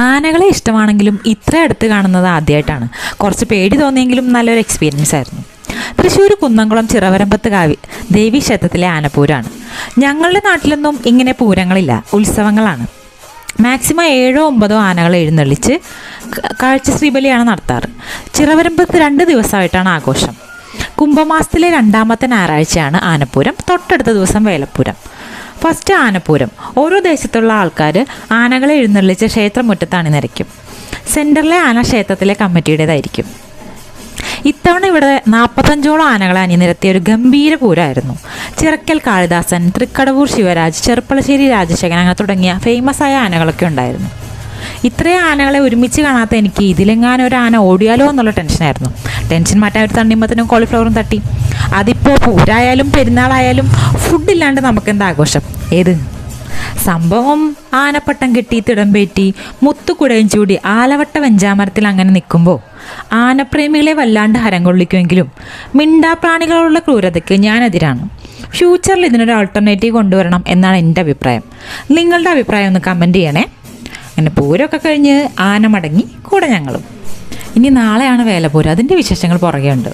ആനകളെ ഇഷ്ടമാണെങ്കിലും ഇത്ര അടുത്ത് കാണുന്നത് ആദ്യമായിട്ടാണ്. കുറച്ച് പേടി തോന്നിയെങ്കിലും നല്ലൊരു എക്സ്പീരിയൻസ് ആയിരുന്നു. തൃശ്ശൂർ കുന്നംകുളം ചിറവരമ്പത്ത് ദേവീക്ഷേത്രത്തിലെ ആനപ്പൂരാണ്. ഞങ്ങളുടെ നാട്ടിലൊന്നും ഇങ്ങനെ പൂരങ്ങളില്ല, ഉത്സവങ്ങളാണ്. മാക്സിമം 7-9 ആനകൾ എഴുന്നള്ളിച്ച് കാഴ്ച ശ്രീബലിയാണ് നടത്താറ്. ചിറവരമ്പത്ത് 2 ദിവസമായിട്ടാണ് ആഘോഷം. കുംഭമാസത്തിലെ 2ാമത്തെ ഞായറാഴ്ചയാണ് ആനപ്പൂരം, തൊട്ടടുത്ത ദിവസം വേലപ്പൂരം. ഫസ്റ്റ് ആനപ്പൂരം. ഓരോ ദേശത്തുള്ള ആൾക്കാർ ആനകളെ എഴുന്നള്ളിച്ച് ക്ഷേത്രമുറ്റത്ത് അണിനിരക്കും. സെൻറ്ററിലെ ആന ക്ഷേത്രത്തിലെ കമ്മിറ്റിയുടേതായിരിക്കും. ഇത്തവണ ഇവിടെ 45ഓളം ആനകളെ അണിനിരത്തിയ ഒരു ഗംഭീര പൂരമായിരുന്നു. ചിറക്കൽ കാളിദാസൻ, തൃക്കടവൂർ ശിവരാജ്, ചെറുപ്പളശ്ശേരി രാജശേഖരൻ അങ്ങനെ തുടങ്ങിയ ഫേമസ് ആയ ആനകളൊക്കെ ഉണ്ടായിരുന്നു. ഇത്രയും ആനകളെ ഒരുമിച്ച് കാണാത്ത എനിക്ക് ഇതിലെങ്ങാനും ഒരു ആന ഓടിയാലോ എന്നുള്ള ടെൻഷനായിരുന്നു. ടെൻഷൻ മാറ്റാൻ ഒരു തണ്ണിമത്തനും കോളിഫ്ലവറും തട്ടി. അതിപ്പോൾ പൂരായാലും പെരുന്നാളായാലും ഫുഡില്ലാണ്ട് നമുക്കെന്താ ആഘോഷം? ഏത് സംഭവം ആനപ്പട്ടം കെട്ടി തിടമ്പേറ്റി മുത്തുകുടയും ചൂടി ആലവട്ട വെഞ്ചാമരത്തിൽ അങ്ങനെ നിൽക്കുമ്പോൾ ആനപ്രേമികളെ വല്ലാണ്ട് ഹരം കൊള്ളിക്കുമെങ്കിലും മിണ്ടാപ്രാണികളുള്ള ക്രൂരതയ്ക്ക് ഞാനെതിരാണ്. ഫ്യൂച്ചറിൽ ഇതിനൊരു ആൾട്ടർനേറ്റീവ് കൊണ്ടുവരണം എന്നാണ് എൻ്റെ അഭിപ്രായം. നിങ്ങളുടെ അഭിപ്രായം ഒന്ന് കമൻറ്റ് ചെയ്യണേ. അങ്ങനെ പൂരമൊക്കെ കഴിഞ്ഞ് ആന മടങ്ങി, കൂടെ ഞങ്ങളും. ഇനി നാളെയാണ് വേലപ്പൂരം, അതിൻ്റെ വിശേഷങ്ങൾ പുറകെ ഉണ്ട്.